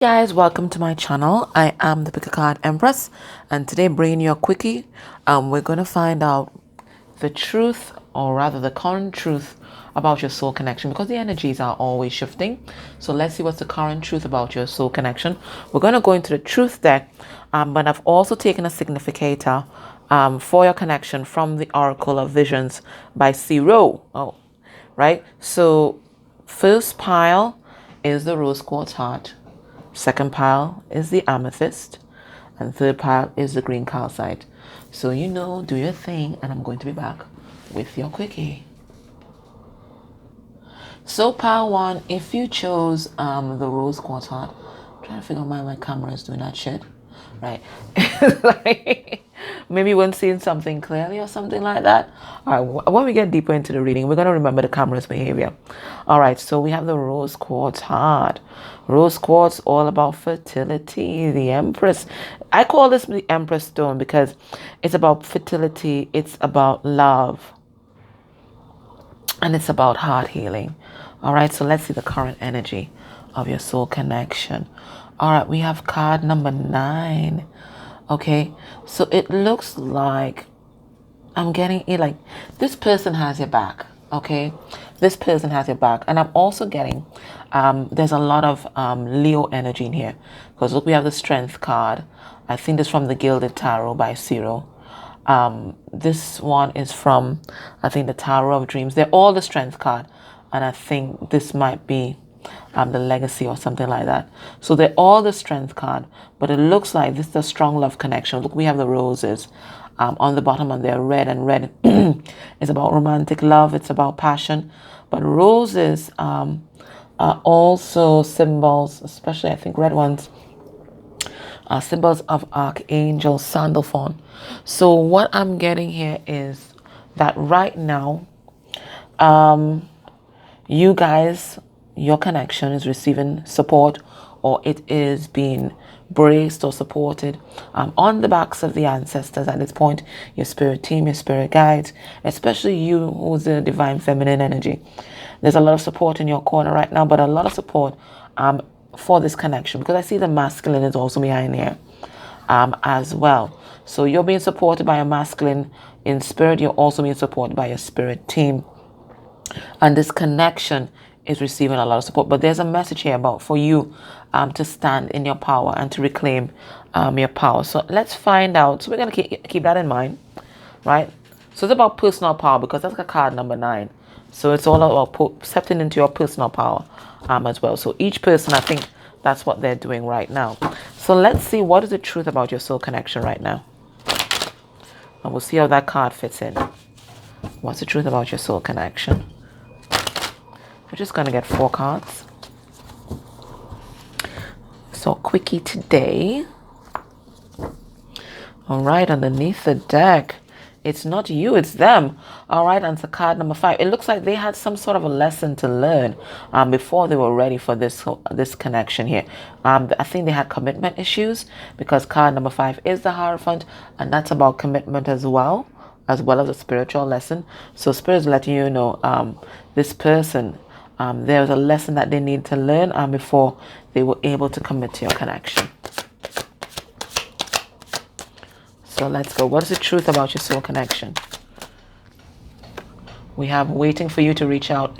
Guys, welcome to my channel. I am the picker card Empress, and today bringing you a quickie. We're going to find out the truth, or rather the current truth about your soul connection, because the energies are always shifting. So let's see what's the current truth about your soul connection. We're going to go into the truth deck, but I've also taken a significator for your connection from the Oracle of Visions by Zero. Oh, right. So first pile is the rose quartz heart. Second pile is the amethyst, and third pile is the green calcite. So do your thing, and I'm going to be back with your quickie. So pile one, if you chose the rose quartz heart, I'm trying to figure out why my camera is doing that shit, right? Like, maybe you weren't seeing something clearly or something like that. All right, when we get deeper into the reading, we're going to remember the camera's behavior. All right, so we have the rose quartz heart. Rose quartz, all about fertility, the Empress. I call this the Empress stone because it's about fertility, it's about love, and it's about heart healing. All right, so let's see the current energy of your soul connection. All right, we have card number 9. Okay, so it looks like I'm getting it like this person has your back. Okay, this person has your back, and I'm also getting there's a lot of Leo energy in here, because look, we have the Strength card. I think this is from the Gilded Tarot by Zero. This one is from, I think, the Tower of Dreams. They're all the Strength card, and I think this might be the Legacy or something like that. So they're all the Strength card, but it looks like this is a strong love connection. Look, we have the roses on the bottom, and they're red, and red is about romantic love. It's about passion, but roses are also symbols, especially I think red ones, symbols of Archangel Sandalphon. So what I'm getting here is that right now, you guys, your connection is receiving support, or it is being braced or supported on the backs of the ancestors at this point, your spirit team, your spirit guides, especially you who's a divine feminine energy. There's a lot of support in your corner right now, but a lot of support for this connection, because I see the masculine is also behind here as well. So you're being supported by a masculine in spirit. You're also being supported by your spirit team, and this connection is receiving a lot of support. But there's a message here about for you to stand in your power and to reclaim your power. So let's find out. So we're going to keep that in mind, right? So it's about personal power, because that's a card number 9. So it's all about stepping into your personal power as well. So each person, I think that's what they're doing right now. So let's see, what is the truth about your soul connection right now? And we'll see how that card fits in. What's the truth about your soul connection? We're just going to get 4 cards. So quickie today. All right, underneath the deck, it's not you, it's them. All right, and so card number 5. It looks like they had some sort of a lesson to learn before they were ready for this connection here. I think they had commitment issues, because card number 5 is the Hierophant, and that's about commitment as well as a spiritual lesson. So Spirit is letting you know this person, there was a lesson that they need to learn before they were able to commit to your connection. So let's go. What is the truth about your soul connection? We have waiting for you to reach out.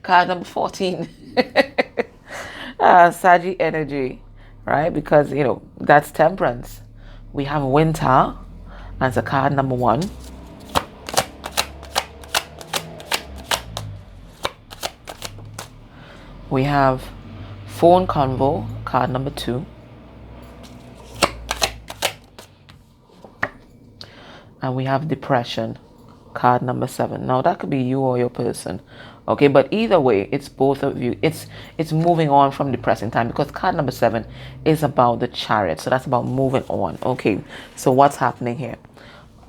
Card number 14. Saggy energy, right? Because, that's Temperance. We have winter as a card number 1. We have phone convo, card number 2. And we have depression, card number 7. Now that could be you or your person, okay? But either way, it's both of you. It's moving on from depressing time, because card number 7 is about the Chariot. So that's about moving on, okay? So what's happening here?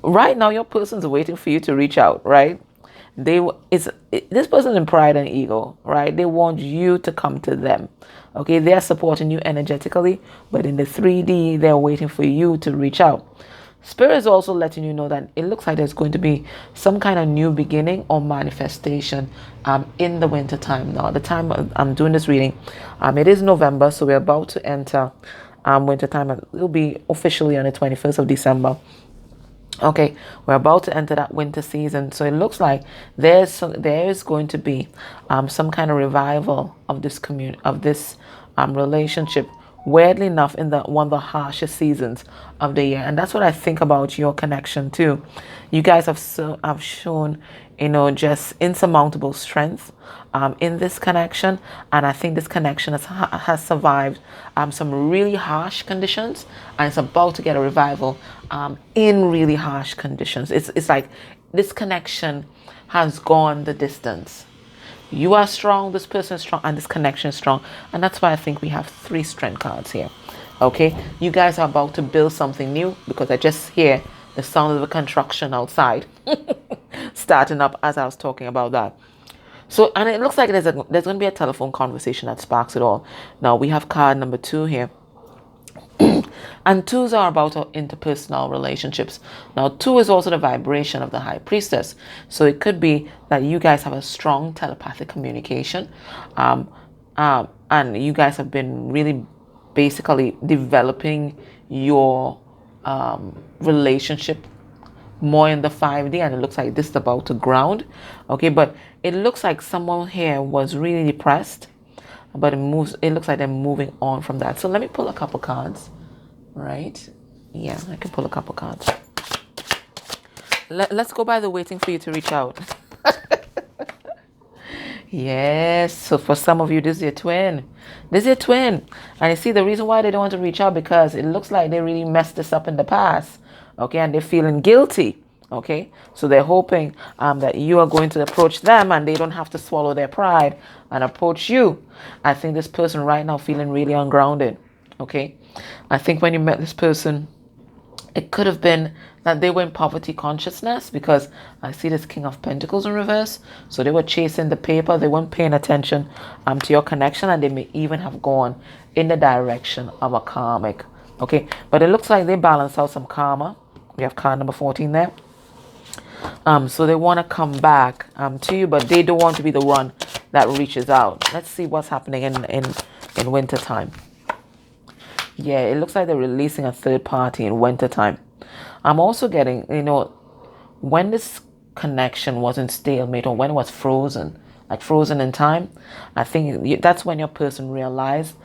Right now, your person's waiting for you to reach out, right? This person's in pride and ego, right? They want you to come to them, okay? They're supporting you energetically, but in the 3D, they're waiting for you to reach out. Spirit is also letting you know that it looks like there's going to be some kind of new beginning or manifestation in the winter time. Now, the time I'm doing this reading, it is November, so we're about to enter winter time. It will be officially on the 21st of December. Okay, we're about to enter that winter season, so it looks like there is going to be some kind of revival of this relationship. Weirdly enough, in one of the harshest seasons of the year, and that's what I think about your connection too. You guys have shown, just insurmountable strength in this connection, and I think this connection has survived some really harsh conditions, and it's about to get a revival in really harsh conditions. It's like this connection has gone the distance. You are strong, this person is strong, and this connection is strong. And that's why I think we have 3 strength cards here. Okay, you guys are about to build something new, because I just hear the sound of the construction outside starting up as I was talking about that. So, and it looks like there's going to be a telephone conversation that sparks it all. Now, we have card number 2 here. And 2s are about our interpersonal relationships. Now, 2 is also the vibration of the High Priestess. So it could be that you guys have a strong telepathic communication. And you guys have been really basically developing your relationship more in the 5D. And it looks like this is about to ground. Okay, but it looks like someone here was really depressed. But it looks like they're moving on from that. So let me pull a couple cards. Right? Yeah, I can pull a couple cards. Let's go by the waiting for you to reach out. Yes, so for some of you, this is your twin. This is your twin. And you see the reason why they don't want to reach out, because it looks like they really messed this up in the past. Okay, and they're feeling guilty. Okay, so they're hoping that you are going to approach them and they don't have to swallow their pride and approach you. I think this person right now feeling really ungrounded. Okay, I think when you met this person, it could have been that they were in poverty consciousness, because I see this King of Pentacles in reverse. So they were chasing the paper. They weren't paying attention to your connection, and they may even have gone in the direction of a karmic. Okay, but it looks like they balance out some karma. We have card number 14 there. So they want to come back to you, but they don't want to be the one that reaches out. Let's see what's happening in winter time. Yeah, it looks like they're releasing a third party in winter time. I'm also getting, when this connection wasn't stalemate, or when it was frozen, like frozen in time, I think that's when your person realized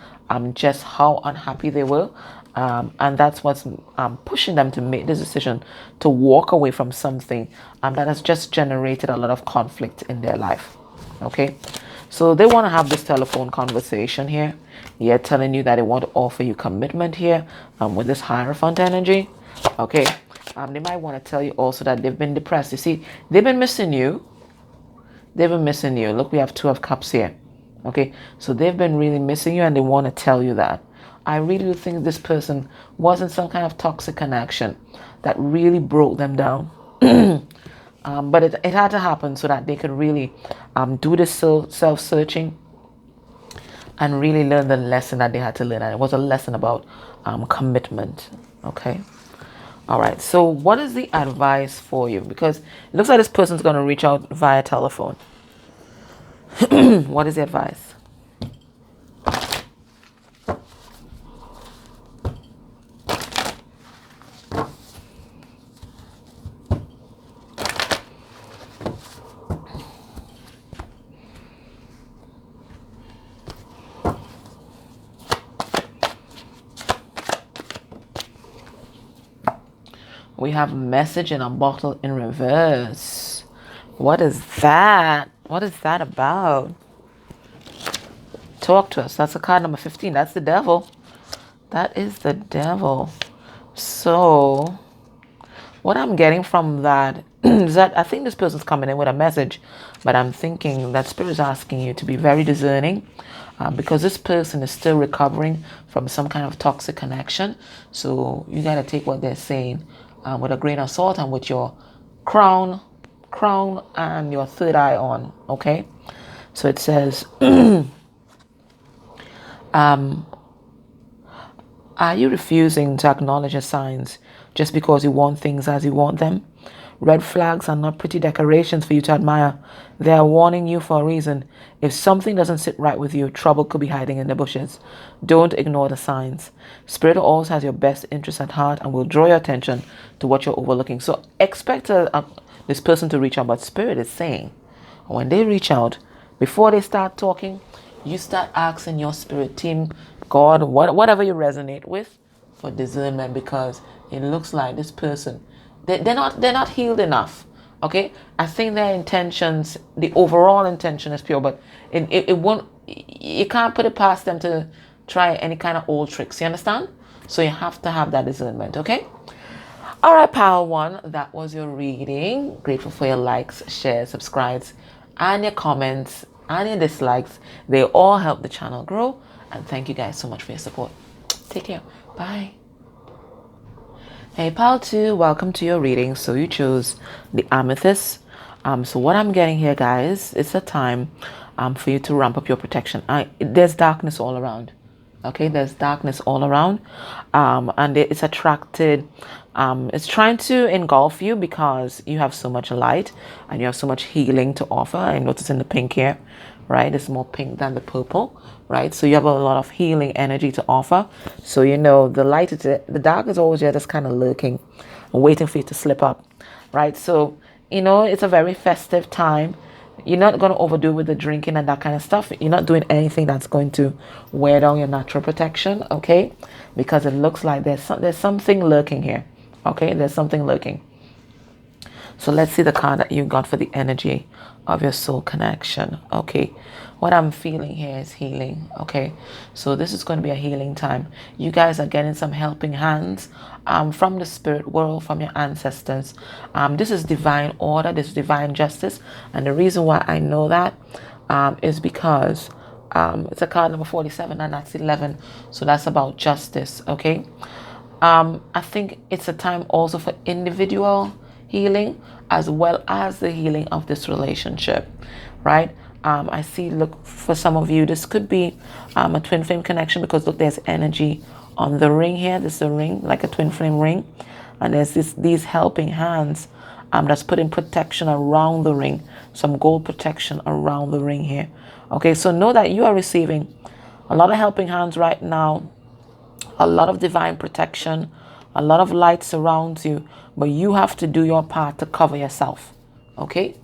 just how unhappy they were. And that's what's pushing them to make this decision to walk away from something that has just generated a lot of conflict in their life. Okay, so they want to have this telephone conversation here. Yeah, telling you that they want to offer you commitment here with this Hierophant energy. Okay, they might want to tell you also that they've been depressed. You see, they've been missing you. They've been missing you. Look, we have 2 of Cups here. Okay, so they've been really missing you, and they want to tell you that. I really do think this person was in some kind of toxic connection that really broke them down. But it had to happen so that they could really do this self-searching and really learn the lesson that they had to learn. And it was a lesson about commitment. Okay. All right. So what is the advice for you? Because it looks like this person's going to reach out via telephone. What is the advice? We have message in a bottle in reverse. What is that? What is that about? Talk to us. That's a card number 15. That's the devil. That is the devil. So what I'm getting from that is that I think this person's coming in with a message, but I'm thinking that Spirit is asking you to be very discerning because this person is still recovering from some kind of toxic connection. So you got to take what they're saying with a grain of salt and with your crown and your third eye on. Okay, so it says Are you refusing to acknowledge your signs just because you want things as you want them? Red flags are not pretty decorations for you to admire. They are warning you for a reason. If something doesn't sit right with you, trouble could be hiding in the bushes. Don't ignore the signs. Spirit always has your best interest at heart and will draw your attention to what you're overlooking. So expect this person to reach out, but Spirit is saying, when they reach out, before they start talking, you start asking your spirit team, God, whatever you resonate with, for discernment, because it looks like this person, they're not healed enough. Okay, I think their intentions, the overall intention is pure, but it won't. You can't put it past them to try any kind of old tricks. You understand? So you have to have that discernment. Okay. All right, Power One, that was your reading. Grateful for your likes, shares, subscribes, and your comments and your dislikes. They all help the channel grow. And thank you guys so much for your support. Take care. Bye. Hey, Pal 2, welcome to your reading. So you chose the Amethyst. So what I'm getting here, guys, it's a time for you to ramp up your protection. There's darkness all around. Okay, there's darkness all around, and it's attracted. It's trying to engulf you because you have so much light and you have so much healing to offer. I notice in the pink here, right? It's more pink than the purple, right? So you have a lot of healing energy to offer. So you know the light is the dark is always there, just kind of lurking, and waiting for you to slip up, right? So you know it's a very festive time. You're not going to overdo with the drinking and that kind of stuff. You're not doing anything that's going to wear down your natural protection, okay? Because it looks like there's something lurking here, okay? There's something lurking. So let's see the card that you got for the energy of your soul connection, okay? What I'm feeling here is healing, okay? So this is going to be a healing time. You guys are getting some helping hands from the spirit world, from your ancestors. This is divine order, this is divine justice. And the reason why I know that is because it's a card number 47 and that's 11. So that's about justice, okay? I think it's a time also for individual healing as well as the healing of this relationship, right? I see, look, for some of you, this could be a twin flame connection because look, there's energy on the ring here. This is a ring, like a twin flame ring. And there's these helping hands that's putting protection around the ring, some gold protection around the ring here. Okay, so know that you are receiving a lot of helping hands right now, a lot of divine protection, a lot of light surrounds you, but you have to do your part to cover yourself. Okay,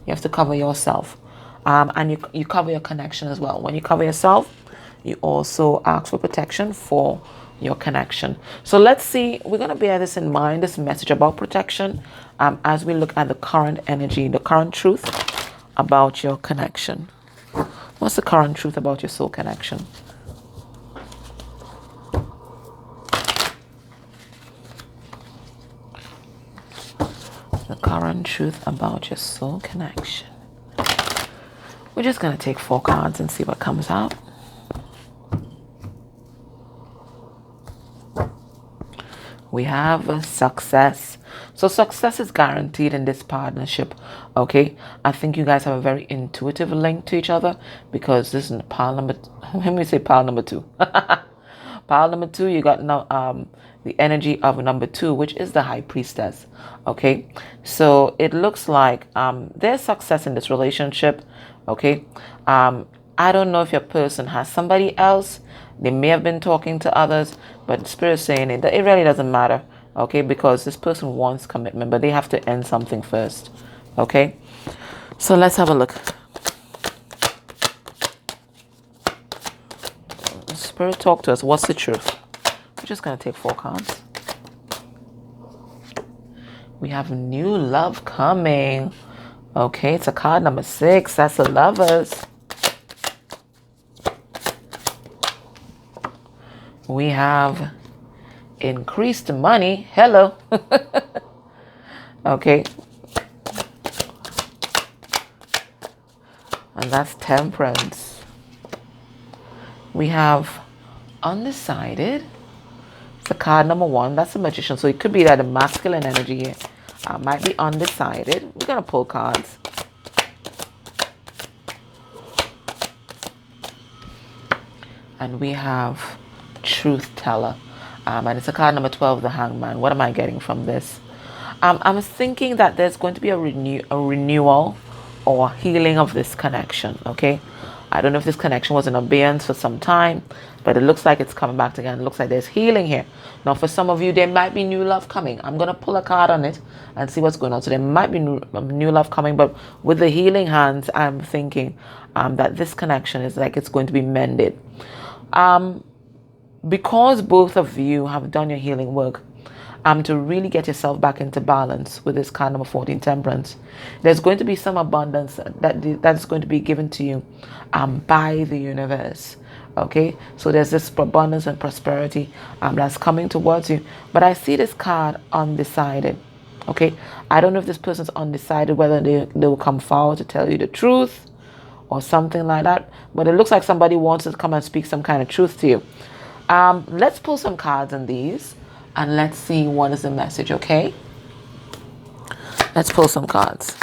you have to cover yourself, and you cover your connection as well. When you cover yourself, you also ask for protection for your connection. So let's see, we're going to bear this in mind, this message about protection, as we look at the current energy, the current truth about your connection. What's the current truth about your soul connection? The current truth about your soul connection. We're just going to take 4 cards and see what comes out. We have success. So success is guaranteed in this partnership, okay? I think you guys have a very intuitive link to each other because this is pile number, let me say pile number 2. Pile number 2, you got now the energy of number 2, which is the High Priestess, okay? So it looks like there's success in this relationship, okay? I don't know if your person has somebody else. They may have been talking to others, but Spirit is saying it really doesn't matter, okay? Because this person wants commitment, but they have to end something first, okay? So let's have a look. Spirit, talk to us. What's the truth? We're just going to take 4 cards. We have new love coming. Okay, it's a card number 6. That's the Lovers. We have increased money. Hello. Okay. And that's Temperance. We have undecided. It's a card number 1. That's the Magician. So it could be that the masculine energy here might be undecided. We're going to pull cards. And we have Truth Teller. And it's a card number 12, the Hangman. What am I getting from this? I'm thinking that there's going to be a renewal or healing of this connection, okay? I don't know if this connection was in abeyance for some time, but it looks like it's coming back again. It looks like there's healing here. Now, for some of you, there might be new love coming. I'm going to pull a card on it and see what's going on. So there might be new love coming, but with the healing hands, I'm thinking that this connection is like it's going to be mended. Because both of you have done your healing work, to really get yourself back into balance with this card number 14, Temperance, there's going to be some abundance that's going to be given to you by the universe. Okay, so there's this abundance and prosperity that's coming towards you. But I see this card undecided. Okay, I don't know if this person's undecided whether they will come forward to tell you the truth or something like that. But it looks like somebody wants to come and speak some kind of truth to you. Let's pull some cards on these and let's see what is the message, okay? Let's pull some cards.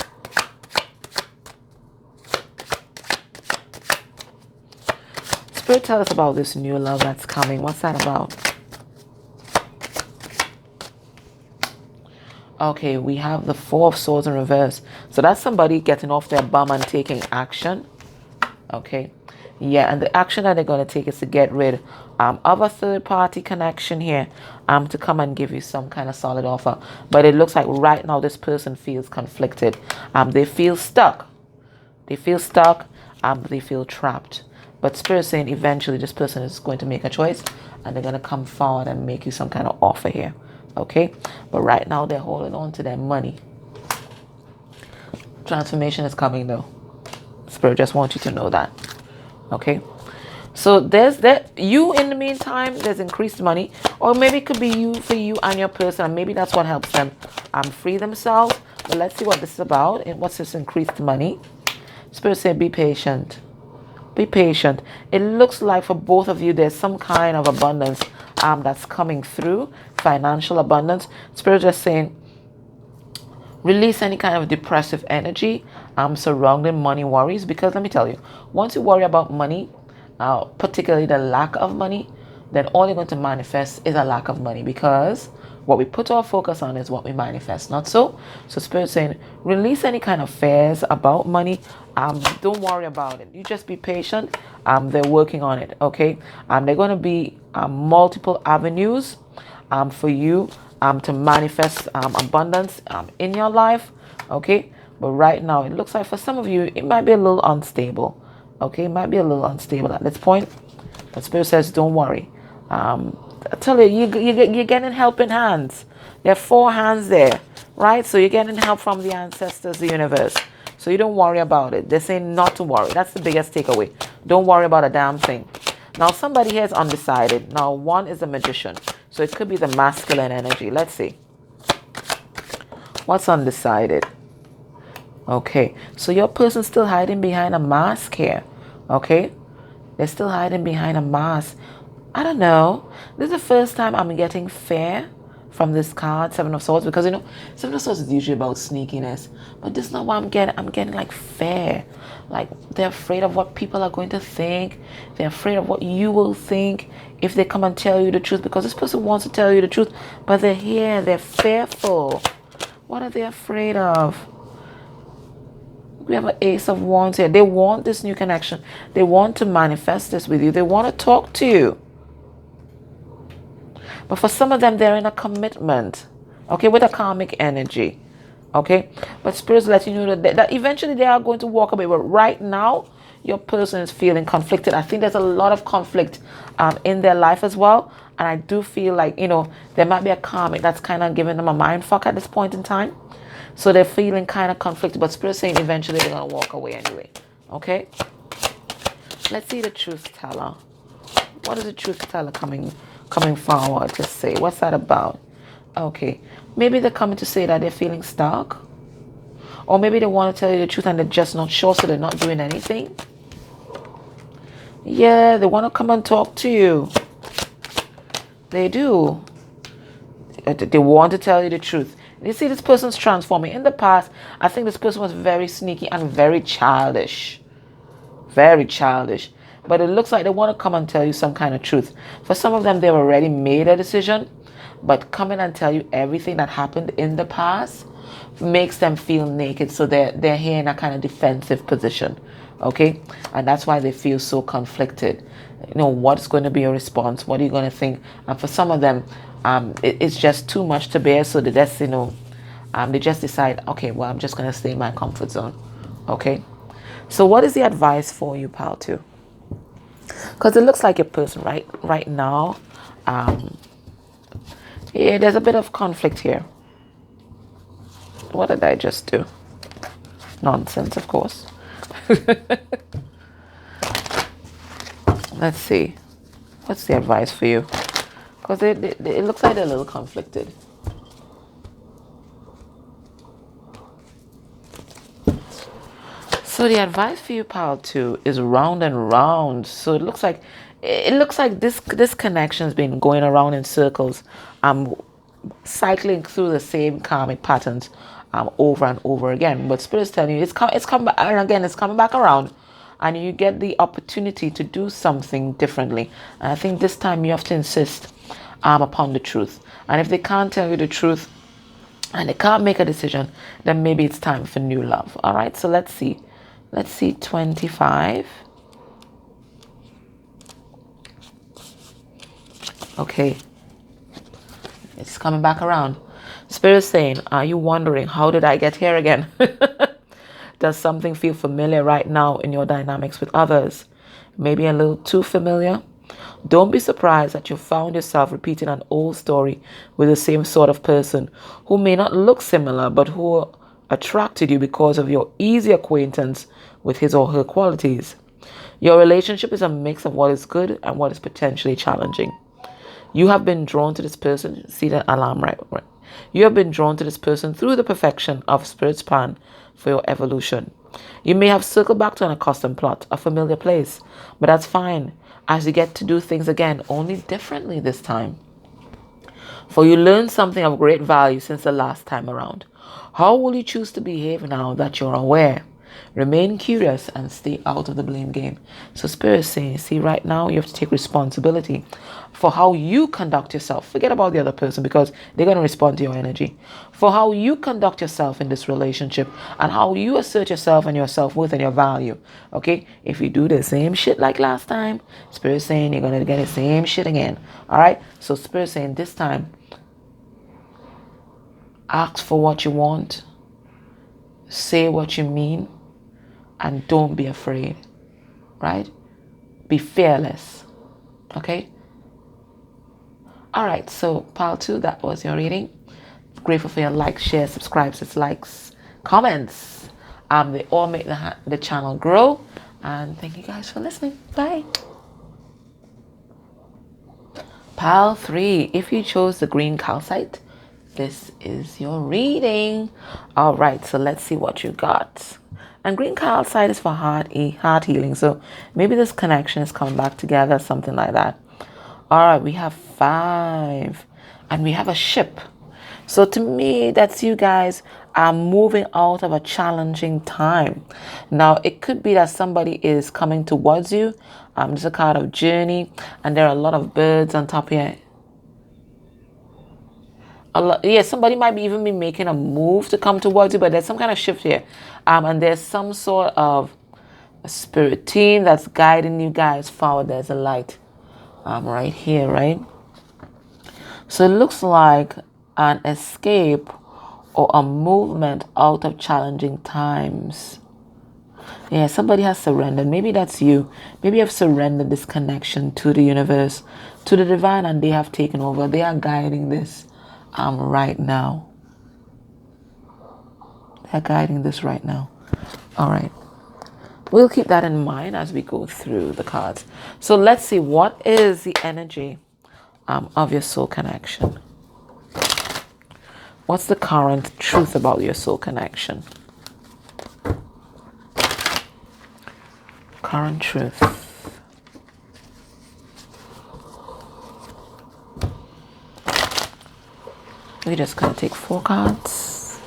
Spirit, tell us about this new love that's coming. What's that about? Okay, we have the Four of Swords in reverse. So that's somebody getting off their bum and taking action. Okay. Yeah, and the action that they're going to take is to get rid of a third-party connection here to come and give you some kind of solid offer. But it looks like right now this person feels conflicted. They feel stuck. They feel stuck. They feel trapped. But Spirit is saying eventually this person is going to make a choice and they're going to come forward and make you some kind of offer here. Okay? But right now they're holding on to their money. Transformation is coming though. Spirit just wants you to know that. Okay, so there's that. You in the meantime, there's increased money, or maybe it could be you for you and your person, and maybe that's what helps them free themselves. But let's see what this is about and what's this increased money. Spirit said, be patient. Be patient. It looks like for both of you, there's some kind of abundance that's coming through, financial abundance. Spirit just saying, release any kind of depressive energy surrounding money worries, because let me tell you, once you worry about money, particularly the lack of money, then all you're going to manifest is a lack of money, because what we put our focus on is what we manifest, not so. So Spirit's saying, release any kind of fears about money. Don't worry about it. You just be patient. They're working on it, okay? They're going to be multiple avenues for you to manifest abundance in your life, okay? But right now, it looks like for some of you, it might be a little unstable, okay? It might be a little unstable at this point. But Spirit says, don't worry. I tell you, you're getting helping hands. There are 4 hands there, right? So you're getting help from the ancestors, the universe. So you don't worry about it. They're saying not to worry. That's the biggest takeaway. Don't worry about a damn thing. Now, somebody here is undecided. Now, one is a magician. So it could be the masculine energy. Let's see. What's undecided? Okay. So your person's still hiding behind a mask here. Okay. They're still hiding behind a mask. I don't know. This is the first time I'm getting fair from this card, Seven of Swords, because, you know, Seven of Swords is usually about sneakiness. But this is not what I'm getting. I'm getting like fair. Like they're afraid of what people are going to think. They're afraid of what you will think if they come and tell you the truth, because this person wants to tell you the truth, but they're here. They're fearful. What are they afraid of? We have an Ace of Wands here. They want this new connection. They want to manifest this with you. They want to talk to you. But for some of them, they're in a commitment, okay, with a karmic energy, okay? But Spirit's letting you know that eventually they are going to walk away. But right now, your person is feeling conflicted. I think there's a lot of conflict in their life as well. And I do feel like, you know, there might be a karmic that's kind of giving them a mind fuck at this point in time. So they're feeling kind of conflicted. But Spirit's saying eventually they're going to walk away anyway, okay? Let's see the truth teller. What is the truth teller coming forward to say? What's that about? Okay, maybe they're coming to say that they're feeling stuck, or maybe they want to tell you the truth and they're just not sure, so they're not doing anything. Yeah, they want to come and talk to you. They do. They want to tell you the truth. You see, this person's transforming. In the past, I think this person was very sneaky and very childish. Very childish. but it looks like they want to come and tell you some kind of truth. For some of them, they've already made a decision, but coming and tell you everything that happened in the past makes them feel naked. So they're here in a kind of defensive position. Okay, and that's why they feel so conflicted. You know, what's going to be your response? What are you going to think? And for some of them, it's just too much to bear. So they just, they just decide, okay, well, I'm just going to stay in my comfort zone. Okay, so what is the advice for you, pal, too? Because it looks like your person right now, yeah, there's a bit of conflict here. What did I just do? Nonsense, of course. Let's see. What's the advice for you? Because it looks like they're a little conflicted. So the advice for you, pal, too, is round and round. So it looks like this connection's been going around in circles, cycling through the same karmic patterns, over and over again. But Spirit's telling you it's come back, and again it's coming back around, and you get the opportunity to do something differently. And I think this time you have to insist upon the truth. And if they can't tell you the truth and they can't make a decision, then maybe it's time for new love. All right, so let's see 25. Okay, it's coming back around. Spirit saying, are you wondering, how did I get here again? Does something feel familiar right now in your dynamics with others? Maybe a little too familiar? Don't be surprised that you found yourself repeating an old story with the same sort of person who may not look similar, but who attracted you because of your easy acquaintance with his or her qualities. Your relationship is a mix of what is good and what is potentially challenging. You have been drawn to this person. See the alarm, right? You have been drawn to this person through the perfection of Spirit's plan for your evolution. You may have circled back to an accustomed plot, a familiar place, but that's fine, as you get to do things again, only differently this time. For you learned something of great value since the last time around. How will you choose to behave now that you're aware? Remain curious and stay out of the blame game. So Spirit is saying, see, right now you have to take responsibility for how you conduct yourself. Forget about the other person, because they're going to respond to your energy. For how you conduct yourself in this relationship and how you assert yourself and your self-worth and your value. Okay? If you do the same shit like last time, Spirit is saying you're going to get the same shit again. Alright? So Spirit is saying this time, ask for what you want. Say what you mean. And don't be afraid, right? Be fearless, okay? All right, so pile 2, that was your reading. Grateful for your likes, shares, subscribes, likes, comments. They all make the channel grow. And thank you guys for listening. Bye. Pile 3, if you chose the green calcite, this is your reading. All right, so let's see what you got. And green calcite is for heart healing. So maybe this connection is coming back together, something like that. All right, we have 5. And we have a ship. So to me, that's you guys are moving out of a challenging time. Now, it could be that somebody is coming towards you. There's a card of journey. And there are a lot of birds on top here. Somebody might even be making a move to come towards you, but there's some kind of shift here, and there's some sort of a spirit team that's guiding you guys forward. There's a light right here, right? So it looks like an escape or a movement out of challenging times. Yeah, somebody has surrendered. Maybe that's you. Maybe you have surrendered this connection to the universe, to the divine, and they have taken over. They are guiding this right now. They're guiding this right now. All right. We'll keep that in mind as we go through the cards. So let's see, what is the energy of your soul connection? What's the current truth about your soul connection? Current truth. We're just going to take 4 cards.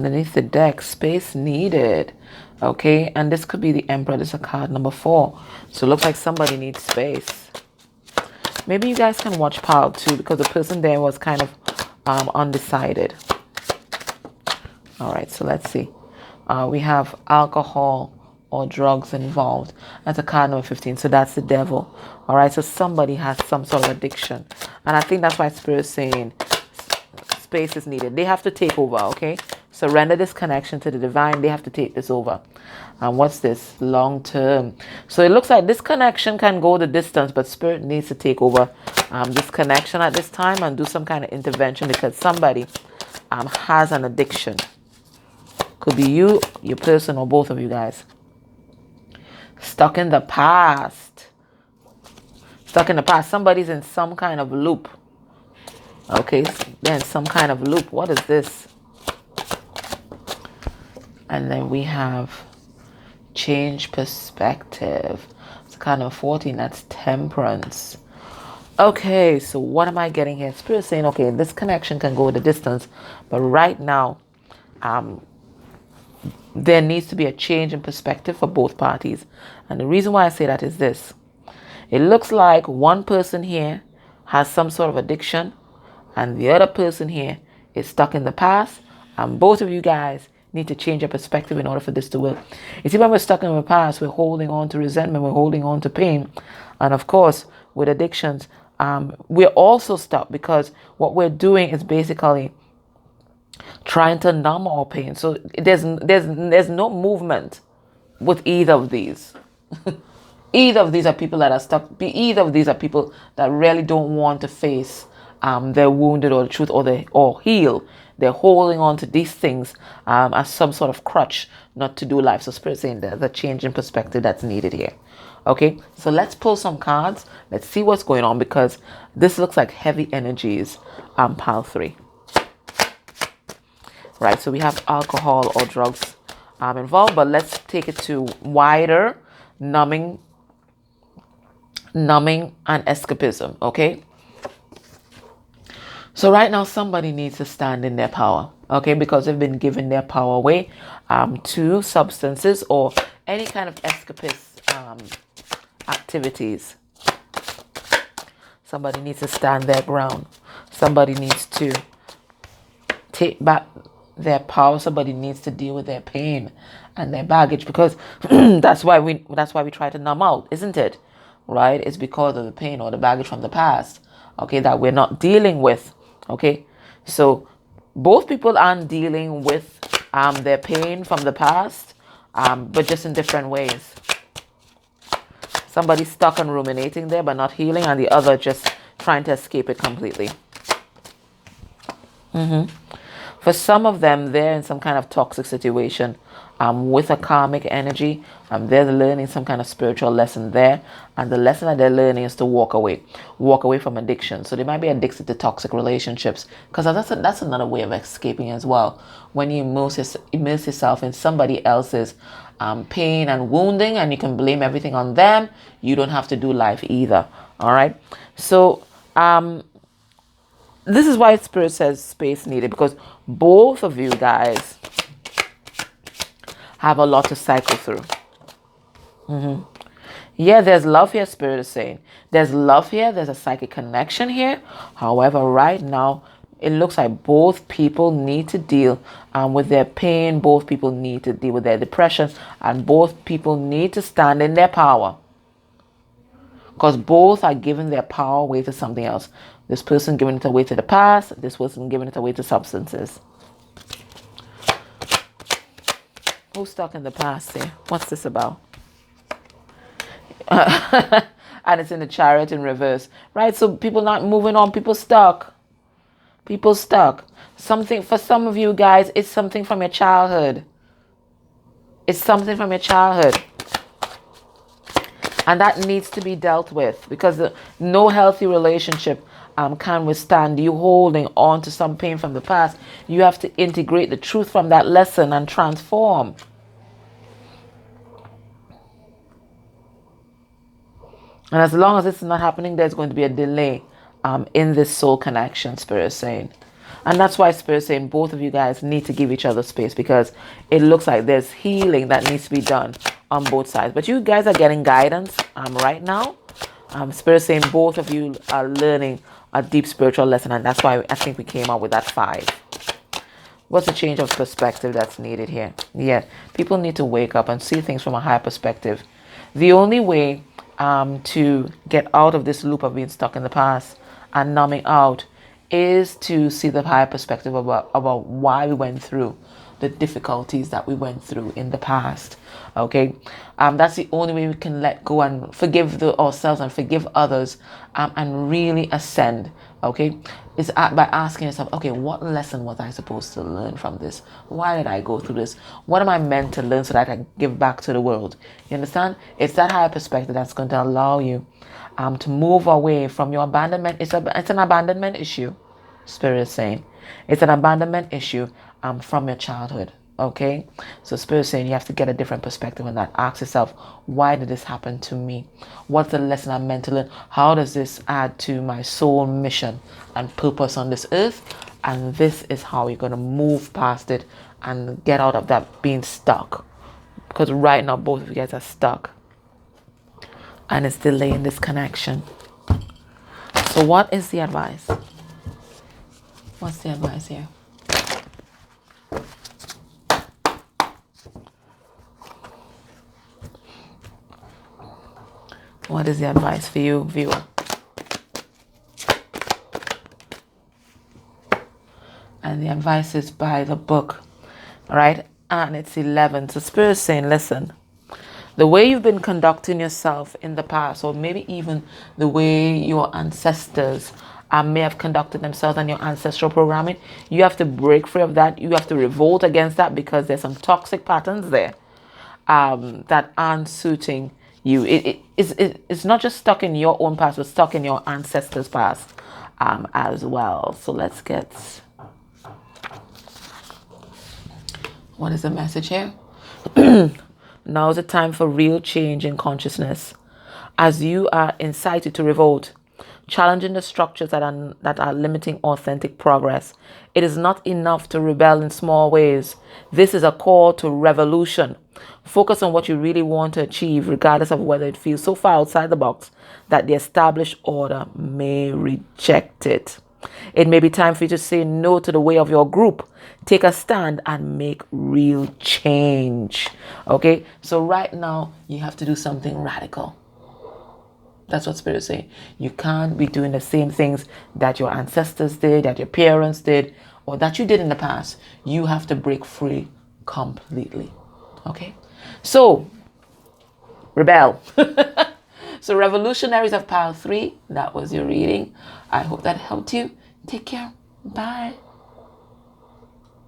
underneath the deck, space needed. Okay, and this could be the Emperor. This is a card number 4. So it looks like somebody needs space. Maybe you guys can watch pile 2 because the person there was kind of undecided. All right, so let's see. We have alcohol or drugs involved. That's a card number 15. So that's the devil. All right, so somebody has some sort of addiction. And I think that's why Spirit is saying space is needed. They have to take over, okay? Surrender this connection to the divine. They have to take this over. And what's this? Long term. So it looks like this connection can go the distance, but Spirit needs to take over this connection at this time and do some kind of intervention because somebody has an addiction. Could be you, your person, or both of you guys. Stuck in the past. Stuck in the past. Somebody's in some kind of loop. Okay, then some kind of loop. What is this? And then we have change perspective. It's kind of 14. That's temperance. Okay, so what am I getting here? Spirit saying, okay, this connection can go the distance, but right now, there needs to be a change in perspective for both parties. And the reason why I say that is this. It looks like one person here has some sort of addiction and the other person here is stuck in the past. And both of you guys need to change your perspective in order for this to work. You see, when we're stuck in the past, we're holding on to resentment, we're holding on to pain. And of course, with addictions, we're also stuck because what we're doing is basically trying to numb our pain. So there's no movement with either of these. Either of these are people that are stuck. Either of these are people that really don't want to face their wounded or the truth or heal. They're holding on to these things as some sort of crutch not to do life. So Spirit saying there's a change in perspective that's needed here. Okay, so let's pull some cards. Let's see what's going on because this looks like heavy energies. Pile 3. Right, so we have alcohol or drugs involved, but let's take it to wider, numbing and escapism, okay? So right now, somebody needs to stand in their power, okay? Because they've been giving their power away to substances or any kind of escapist activities. Somebody needs to stand their ground. Somebody needs to take back their power. Somebody needs to deal with their pain and their baggage because that's why we try to numb out, isn't it? Right? It's because of the pain or the baggage from the past, okay, that we're not dealing with. Okay, so both people aren't dealing with their pain from the past, but just in different ways. Somebody's stuck and ruminating there but not healing, and the other just trying to escape it completely. For some of them, they're in some kind of toxic situation with a karmic energy. They're learning some kind of spiritual lesson there. And the lesson that they're learning is to walk away from addiction. So they might be addicted to toxic relationships because that's another way of escaping as well. When you immerse yourself in somebody else's pain and wounding and you can blame everything on them, you don't have to do life either. All right. So this is why Spirit says space needed, because both of you guys have a lot to cycle through. Yeah, there's love here, Spirit is saying. There's love here. There's a psychic connection here. However, right now, it looks like both people need to deal with their pain. Both people need to deal with their depression. And both people need to stand in their power. Because both are giving their power away to something else. This person giving it away to the past. This person giving it away to substances. Who's stuck in the past here? What's this about? And it's in the Chariot in reverse. Right? So people not moving on. People stuck. People stuck. Something, for some of you guys, it's something from your childhood. It's something from your childhood. And that needs to be dealt with because no healthy relationship can withstand you holding on to some pain from the past. You have to integrate the truth from that lesson and transform. And as long as it's not happening, there's going to be a delay in this soul connection, Spirit is saying. And that's why Spirit's saying both of you guys need to give each other space, because it looks like there's healing that needs to be done on both sides. But you guys are getting guidance right now. Spirit's saying both of you are learning a deep spiritual lesson, and that's why I think we came up with that 5. What's the change of perspective that's needed here? Yeah, people need to wake up and see things from a higher perspective. The only way to get out of this loop of being stuck in the past and numbing out is to see the higher perspective about why we went through the difficulties that we went through in the past. Okay, that's the only way we can let go and forgive ourselves and forgive others, and really ascend. Okay, is by asking yourself, okay, what lesson was I supposed to learn from this? Why did I go through this? What am I meant to learn so that I can give back to the world? You understand? It's that higher perspective that's going to allow you to move away from your abandonment. It's an abandonment issue. Spirit is saying it's an abandonment issue from your childhood. Okay, so Spirit is saying you have to get a different perspective on that. Ask yourself, why did this happen to me? What's the lesson I'm meant to learn? How does this add to my soul mission and purpose on this earth? And this is how you're going to move past it and get out of that being stuck, because right now both of you guys are stuck and it's delaying this connection. So what is the advice? What's the advice here? What is the advice for you, viewer? And the advice is by the book, right? And it's 11. So Spirit is saying, listen, the way you've been conducting yourself in the past, or maybe even the way your ancestors may have conducted themselves and your ancestral programming, you have to break free of that. You have to revolt against that, because there's some toxic patterns there that aren't suiting you. It's not just stuck in your own past, but stuck in your ancestors' past as well. So let's get... What is the message here? Now is the time for real change in consciousness. As you are incited to revolt, challenging the structures that are limiting authentic progress. It is not enough to rebel in small ways. This is a call to revolution. Focus on what you really want to achieve, regardless of whether it feels so far outside the box that the established order may reject it. It may be time for you to say no to the way of your group. Take a stand and make real change. Okay? So right now, you have to do something radical. That's what Spirit is saying. You can't be doing the same things that your ancestors did, that your parents did, or that you did in the past. You have to break free completely. Okay? So, rebel. So, Revolutionaries of Power 3, that was your reading. I hope that helped you. Take care. Bye.